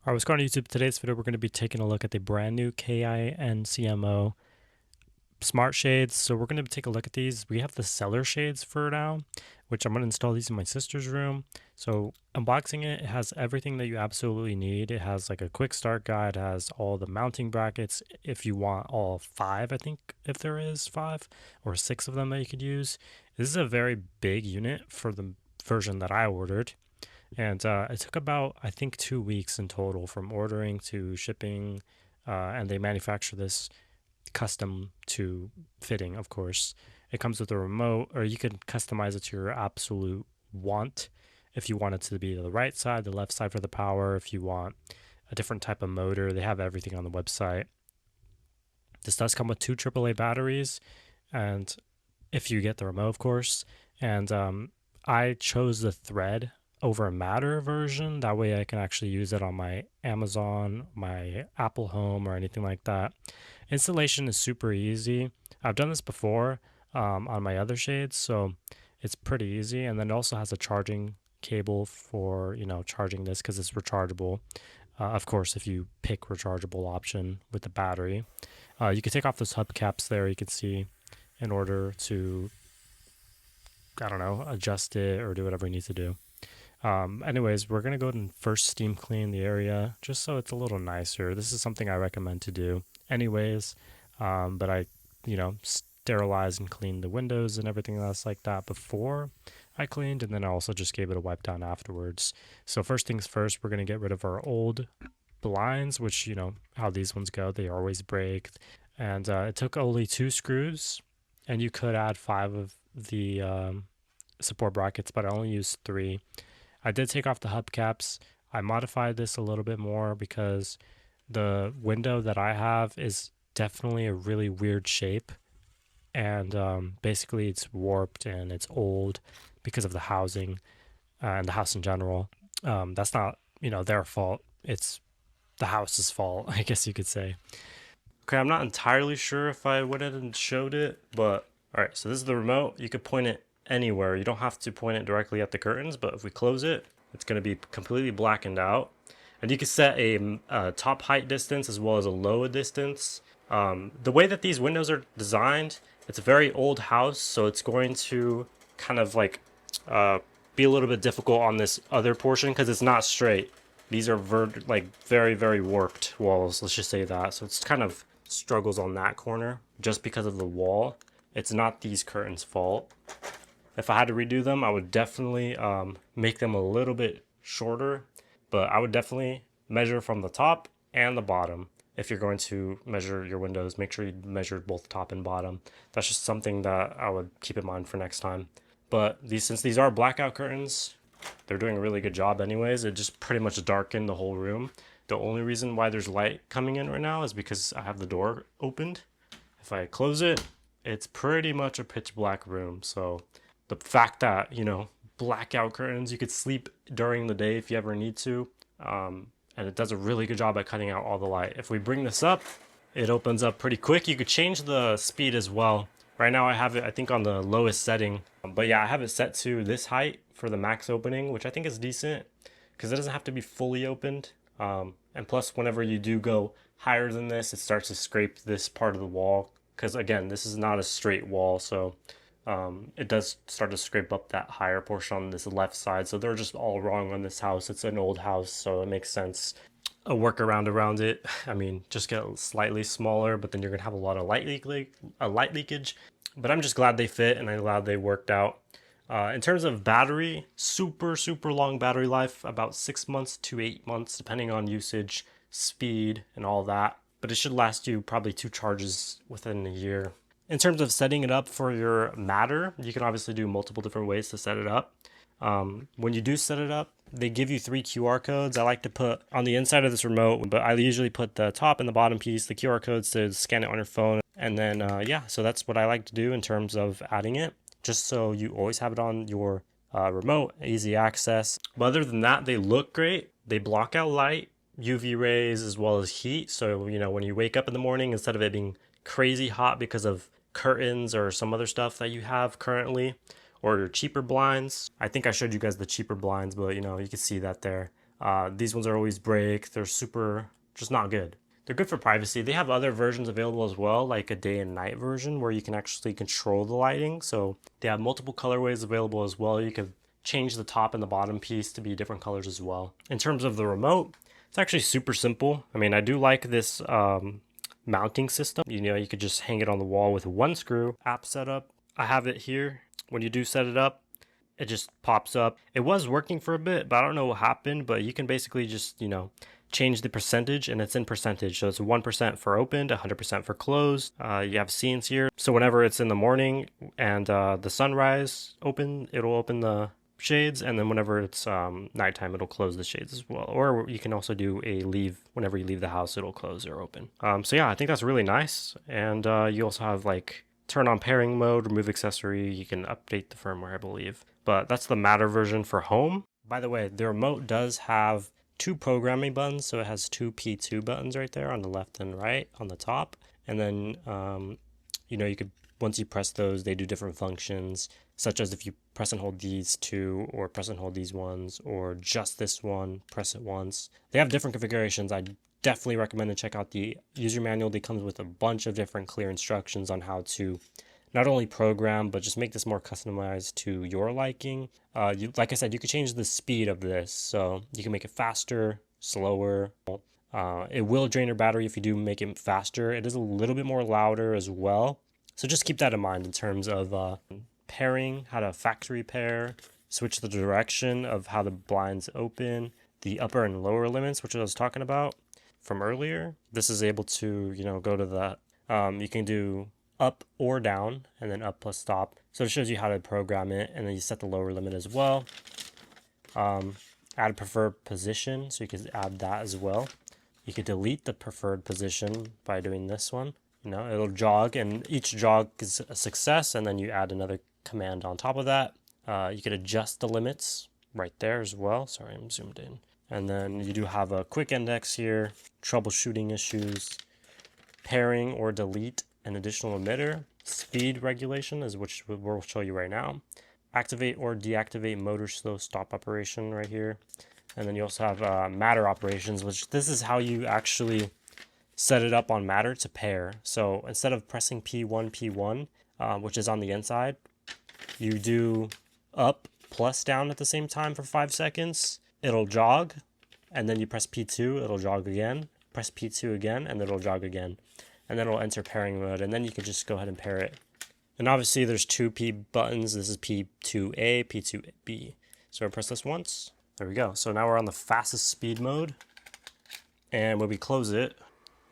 Alright, what's going on YouTube? Today's video, we're going to be taking a look at the brand new KINCMO Smart Shades. So we're going to take a look at these. We have the cellular shades for now, which I'm going to install these in my sister's room. So unboxing it, it has everything that you absolutely need. It has like a quick start guide, it has all the mounting brackets if you want all five, I think, if there is five or six of them that you could use. This is a very big unit for the version that I ordered. And it took about, I think, 2 weeks in total from ordering to shipping. And they manufacture this custom to fitting, of course. It comes with a remote, or you can customize it to your absolute want. If you want it to be the right side, the left side for the power, if you want a different type of motor, they have everything on the website. This does come with two AAA batteries, and if you get the remote, of course. And I chose the thread over a matter version. That way I can actually use it on my Amazon, my Apple Home, or anything like that. Installation is super easy. I've done this before on my other shades, so it's pretty easy. And then it also has a charging cable for, charging this because it's rechargeable. Of course, if you pick rechargeable option with the battery. You can take off those hubcaps there, you can see, in order to, I don't know, adjust it or do whatever you need to do. Anyways, we're going to go ahead and first steam clean the area just so it's a little nicer. This is something I recommend to do anyways, but I, sterilized and cleaned the windows and everything else like that before I cleaned, and then I also just gave it a wipe down afterwards. So first things first, we're going to get rid of our old blinds, which, how these ones go, they always break. And it took only 2 screws, and you could add 5 of the support brackets, but I only used 3. I did take off the hubcaps. I modified this a little bit more because the window that I have is definitely a really weird shape. And basically it's warped and it's old because of the housing and the house in general. That's not, their fault. It's the house's fault, I guess you could say. Okay, I'm not entirely sure if I went ahead and showed it, but all right, so this is the remote. You could point it anywhere. You don't have to point it directly at the curtains, but if we close it, it's going to be completely blackened out. And you can set a top height distance as well as a low distance. The way that these windows are designed, it's a very old house, so it's going to kind of like be a little bit difficult on this other portion because it's not straight. These are very, very warped walls, let's just say that. So it's kind of struggles on that corner just because of the wall. It's not these curtains' fault. If I had to redo them, I would definitely make them a little bit shorter, but I would definitely measure from the top and the bottom. If you're going to measure your windows, make sure you measure both top and bottom. That's just something that I would keep in mind for next time. But since these are blackout curtains, they're doing a really good job anyways. It just pretty much darkened the whole room. The only reason why there's light coming in right now is because I have the door opened. If I close it, it's pretty much a pitch black room. So the fact that, blackout curtains, you could sleep during the day if you ever need to. And it does a really good job at cutting out all the light. If we bring this up, it opens up pretty quick. You could change the speed as well. Right now I have it, I think, on the lowest setting. But yeah, I have it set to this height for the max opening, which I think is decent because it doesn't have to be fully opened. And plus, whenever you do go higher than this, it starts to scrape this part of the wall. Because again, this is not a straight wall, so it does start to scrape up that higher portion on this left side. So they're just all wrong on this house. It's an old house, so it makes sense. A workaround around it, I mean, just get slightly smaller, but then you're gonna have a lot of light leakage. But I'm just glad they fit, and I'm glad they worked out. In terms of battery, super long battery life, about 6 months to 8 months, depending on usage, speed, and all that. But it should last you probably 2 charges within a year. In terms of setting it up for your matter, you can obviously do multiple different ways to set it up. When you do set it up, they give you 3 QR codes. I like to put on the inside of this remote, but I usually put the top and the bottom piece, the QR codes, to scan it on your phone. And then, so that's what I like to do in terms of adding it, just so you always have it on your remote, easy access. But other than that, they look great. They block out light, UV rays, as well as heat. So, when you wake up in the morning, instead of it being crazy hot because of curtains or some other stuff that you have currently, or your cheaper blinds. I think I showed you guys the cheaper blinds, but you can see that there. These ones are always break. They're super, just not good. They're good for privacy. They have other versions available as well, like a day and night version where you can actually control the lighting. So they have multiple colorways available as well. You can change the top and the bottom piece to be different colors as well. In terms of the remote, it's actually super simple. I mean, I do like this mounting system. You know, you could just hang it on the wall with one screw. App setup, I have it here. When you do set it up, it just pops up. It was working for a bit, but I don't know what happened. But you can basically just, you know, change the percentage, and it's in percentage. So it's 1% for opened, 100% for closed. You have scenes here. So whenever it's in the morning and the sunrise open, it'll open the shades, and then whenever it's nighttime, it'll close the shades as well. Or you can also do a leave. Whenever you leave the house, it'll close or open. So yeah, I think that's really nice. And you also have like turn on pairing mode, remove accessory. You can update the firmware, I believe. But that's the Matter version for home. By the way, the remote does have two programming buttons. So it has two P2 buttons right there on the left and right on the top. And then, you know, you could, once you press those, they do different functions, such as if you press and hold these two, or press and hold these ones, or just this one, press it once. They have different configurations. I definitely recommend to check out the user manual. That comes with a bunch of different clear instructions on how to not only program, but just make this more customized to your liking. Like I said, you could change the speed of this. So you can make it faster, slower. It will drain your battery if you do make it faster. It is a little bit more louder as well. So just keep that in mind in terms of pairing, how to factory pair, switch the direction of how the blinds open, the upper and lower limits, which I was talking about from earlier. This is able to, you know, go to the, you can do up or down, and then up plus stop. So it shows you how to program it, and then you set the lower limit as well. Add a preferred position, so you can add that as well. You could delete the preferred position by doing this one. You know, it'll jog, and each jog is a success, and then you add another command on top of that. You could adjust the limits right there as well. Sorry, I'm zoomed in. And then you do have a quick index here, troubleshooting issues, pairing or delete an additional emitter, speed regulation is which we'll show you right now, activate or deactivate motor slow stop operation right here. And then you also have Matter operations, which this is how you actually set it up on Matter to pair. So instead of pressing P1, which is on the inside, you do up plus down at the same time for 5 seconds. It'll jog, and then you press P2, it'll jog again. Press P2 again, and it'll jog again. And then it'll enter pairing mode, and then you can just go ahead and pair it. And obviously there's two P buttons. This is P2A, P2B. So I'll press this once. There we go. So now we're on the fastest speed mode. And when we close it,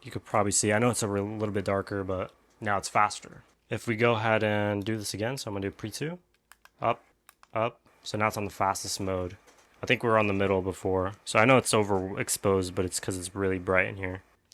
you could probably see, I know it's a little bit darker, but now it's faster. If we go ahead and do this again, so I'm gonna do P2, up, up. So now it's on the fastest mode. I think we were on the middle before. So I know it's overexposed, but it's because it's really bright in here.